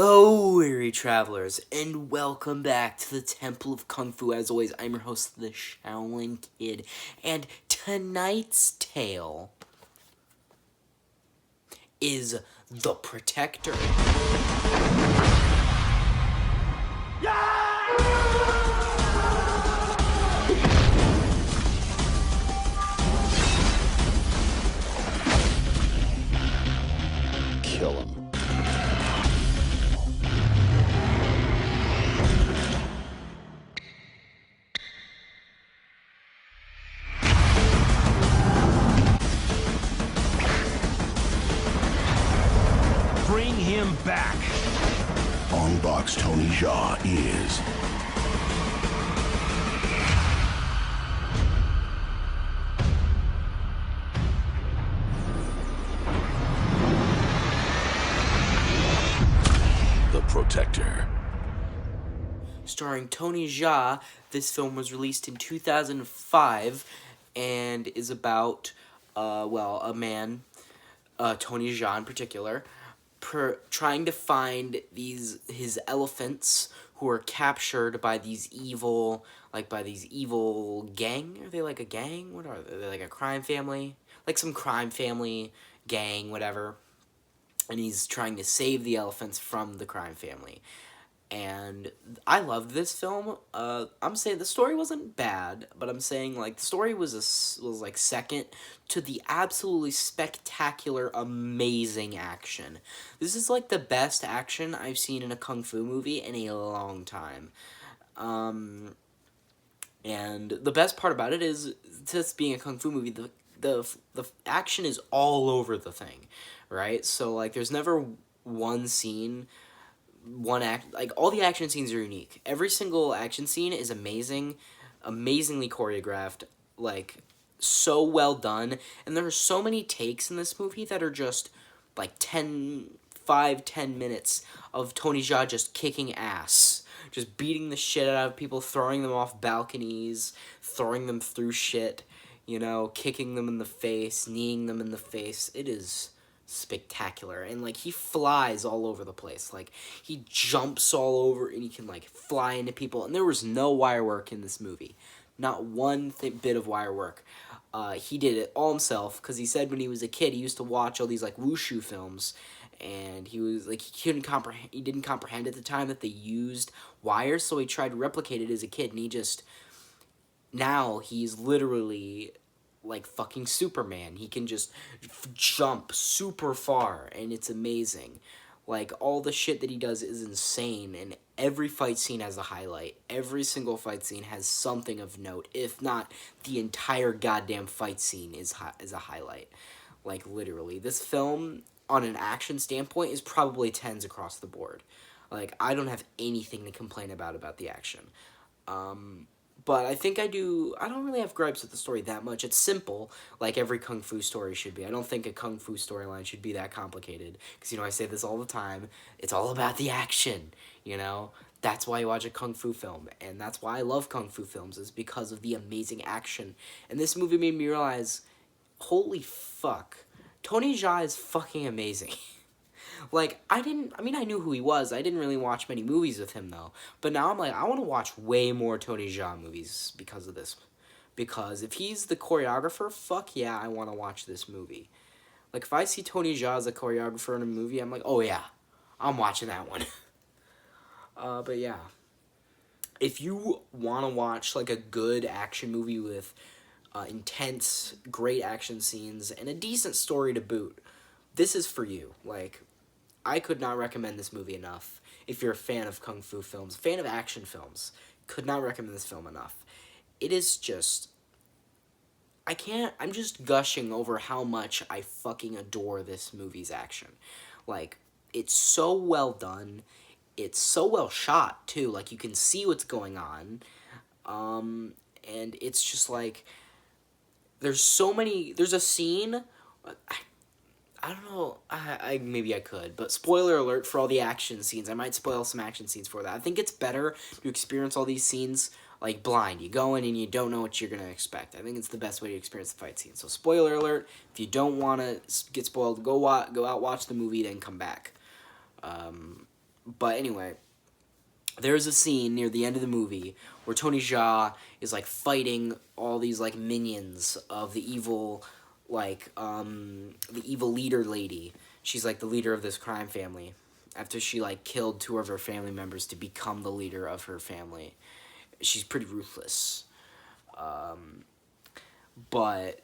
Hello, weary travelers, and welcome back to the Temple of Kung Fu. As always, I'm your host, the Shaolin Kid, and tonight's tale is The Protector. Kill him. Bring him back. On box Tony Jaa is The Protector. Starring Tony Jaa, this film was released in 2005 and is about, a man, Tony Jaa in particular, trying to find his elephants who are captured by these evil gang. Are they like a gang? What are they? Are they like a crime family? Like some crime family gang, whatever. And he's trying to save the elephants from the crime family. And I loved this film. I'm saying the story wasn't bad, but I'm saying like the story was like second to the absolutely spectacular, amazing action. This is like the best action I've seen in a kung fu movie in a long time. And the best part about it is just being a kung fu movie. The action is all over the thing, right? So like there's never one scene like all the action scenes are unique. Every single action scene is amazingly choreographed, like so well done, and there are so many takes in this movie that are just like 10 minutes of Tony Jaa just kicking ass, just beating the shit out of people, throwing them off balconies, throwing them through shit, kicking them in the face, kneeing them in the face. It is spectacular, and like he flies all over the place, like he jumps all over, and he can like fly into people, and there was no wire work in this movie, not one bit of wire work. He did it all himself, because he said when he was a kid he used to watch all these like wushu films, and he was like he didn't comprehend at the time that they used wires, so he tried to replicate it as a kid, and now he's literally like fucking Superman. He can just jump super far, and it's amazing. Like, all the shit that he does is insane, and every fight scene has a highlight. Every single fight scene has something of note. If not, the entire goddamn fight scene is a highlight. Like, literally. This film, on an action standpoint, is probably 10s across the board. Like, I don't have anything to complain about the action. But I think I don't really have gripes with the story that much. It's simple, like every kung fu story should be. I don't think a kung fu storyline should be that complicated. Because, I say this all the time. It's all about the action, That's why you watch a kung fu film. And that's why I love kung fu films, is because of the amazing action. And this movie made me realize, holy fuck, Tony Jaa is fucking amazing. Like, I knew who he was. I didn't really watch many movies with him, though. But now I'm like, I want to watch way more Tony Jaa movies because of this. Because if he's the choreographer, fuck yeah, I want to watch this movie. Like, if I see Tony Jaa as a choreographer in a movie, I'm like, oh yeah, I'm watching that one. But yeah. If you want to watch, like, a good action movie with intense, great action scenes and a decent story to boot, this is for you. Like, I could not recommend this movie enough. If you're a fan of kung fu films, fan of action films, could not recommend this film enough. It is just, I'm just gushing over how much I fucking adore this movie's action. Like, it's so well done. It's so well shot, too. Like, you can see what's going on. And it's just like, there's a scene, I don't know, maybe I could, but spoiler alert for all the action scenes. I might spoil some action scenes for that. I think it's better to experience all these scenes, like, blind. You go in and you don't know what you're going to expect. I think it's the best way to experience the fight scene. So, spoiler alert, if you don't want to get spoiled, go out, watch the movie, then come back. But anyway, there's a scene near the end of the movie where Tony Jaa is like fighting all these like minions of the evil, like the evil leader lady. She's like the leader of this crime family after she like killed two of her family members to become the leader of her family. She's pretty ruthless. But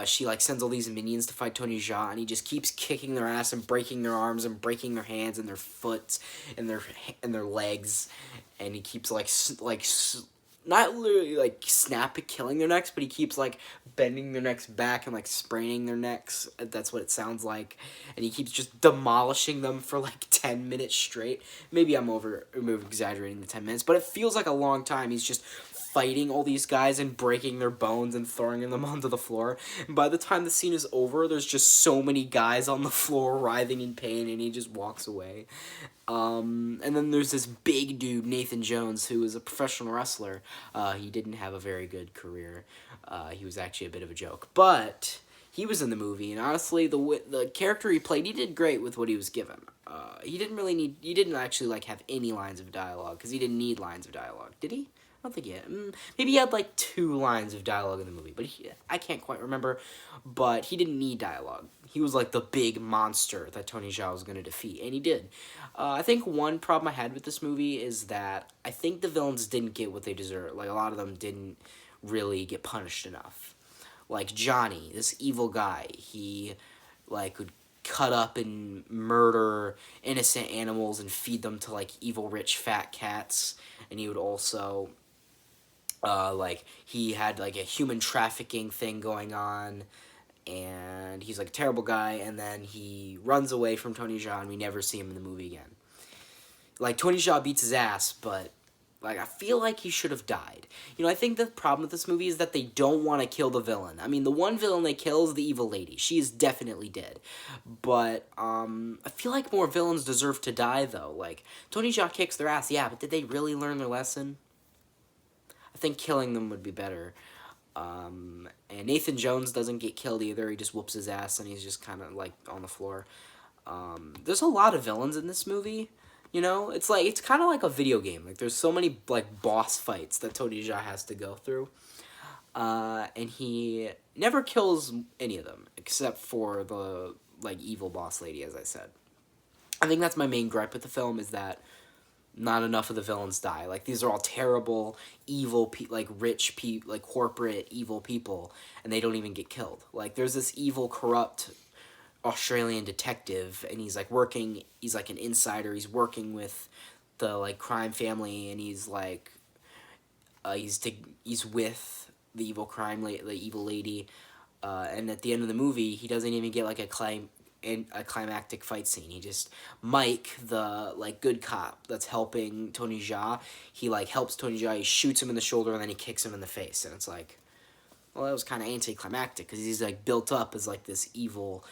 she like sends all these minions to fight Tony Jaa, and he just keeps kicking their ass and breaking their arms and breaking their hands and their foot and their legs, and he keeps not literally like killing their necks, but he keeps like bending their necks back and like spraining their necks. That's what it sounds like, and he keeps just demolishing them for like 10 minutes straight. Maybe I'm over exaggerating the 10 minutes, but it feels like a long time. He's just fighting all these guys and breaking their bones and throwing them onto the floor. And by the time the scene is over, there's just so many guys on the floor writhing in pain, and he just walks away. And then there's this big dude, Nathan Jones, who is a professional wrestler. He didn't have a very good career. He was actually a bit of a joke. But he was in the movie, and honestly, the character he played, he did great with what he was given. He didn't actually like have any lines of dialogue, because he didn't need lines of dialogue. Did he? I don't think he had. Maybe he had like 2 lines of dialogue in the movie, but I can't quite remember. But he didn't need dialogue. He was like the big monster that Tony Jaa was going to defeat, and he did. I think one problem I had with this movie is that I think the villains didn't get what they deserve. Like, a lot of them didn't really get punished enough. Like Johnny, this evil guy, he like would cut up and murder innocent animals and feed them to like evil rich fat cats, and he would also like he had like a human trafficking thing going on, and he's like a terrible guy, and then he runs away from Tony Jaa, and we never see him in the movie again. Like, Tony Jaa beats his ass, but like, I feel like he should have died. You know, I think the problem with this movie is that they don't want to kill the villain. I mean, the one villain they kill is the evil lady. She is definitely dead. But, I feel like more villains deserve to die, though. Like, Tony Jaa kicks their ass, yeah, but did they really learn their lesson? I think killing them would be better. And Nathan Jones doesn't get killed either. He just whoops his ass, and he's just kind of, like, on the floor. There's a lot of villains in this movie. You know, it's kind of like a video game. Like, there's so many, like, boss fights that Tony Jaa has to go through. And he never kills any of them, except for the, like, evil boss lady, as I said. I think that's my main gripe with the film, is that not enough of the villains die. Like, these are all terrible, evil, rich, like, corporate, evil people, and they don't even get killed. Like, there's this evil, corrupt Australian detective, and he's like an insider. He's working with the like crime family, and he's like he's with the evil the evil lady, and at the end of the movie, he doesn't even get like a climactic fight scene. He just Mike, the like good cop that's helping Tony Jaa, he like helps Tony Jaa. He shoots him in the shoulder, and then he kicks him in the face, and it's like, well, that was kind of anticlimactic, because he's like built up as like this evil,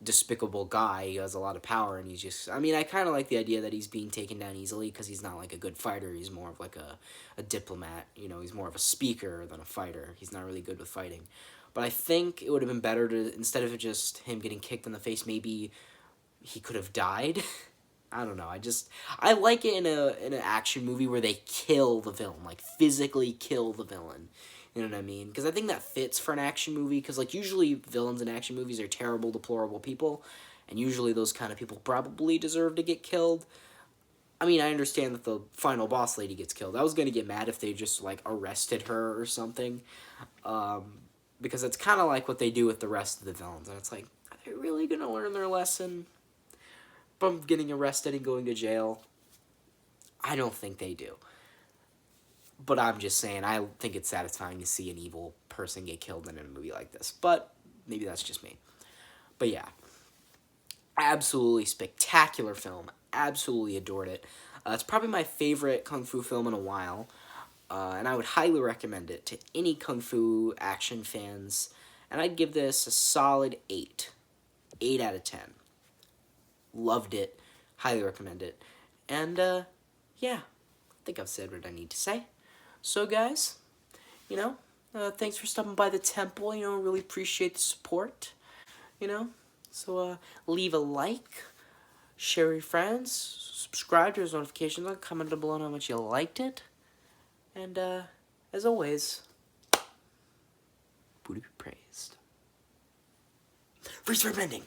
despicable guy. He has a lot of power, and he's just, I mean, I kind of like the idea that he's being taken down easily, because he's not like a good fighter. He's more of like a diplomat, you know. He's more of a speaker than a fighter. He's not really good with fighting. But I think it would have been better to, instead of just him getting kicked in the face, maybe he could have died. I don't know. I like it in an action movie where they kill the villain, like physically kill the villain. You know what I mean? Because I think that fits for an action movie, because like usually villains in action movies are terrible, deplorable people, and usually those kind of people probably deserve to get killed. I mean, I understand that the final boss lady gets killed. I was going to get mad if they just like arrested her or something, because it's kind of like what they do with the rest of the villains, and it's like, are they really going to learn their lesson from getting arrested and going to jail? I don't think they do. But I'm just saying, I think it's satisfying to see an evil person get killed in a movie like this. But maybe that's just me. But yeah, absolutely spectacular film. Absolutely adored it. It's probably my favorite Kung Fu film in a while. And I would highly recommend it to any Kung Fu action fans. And I'd give this a solid 8. 8 out of 10. Loved it. Highly recommend it. And, yeah, I think I've said what I need to say. So, guys, you know, thanks for stopping by the temple. You know, really appreciate the support. You know, so leave a like, share with your friends, subscribe to his notifications on, comment down below how much you liked it. And, as always, Buddha be praised. Freeze for bending!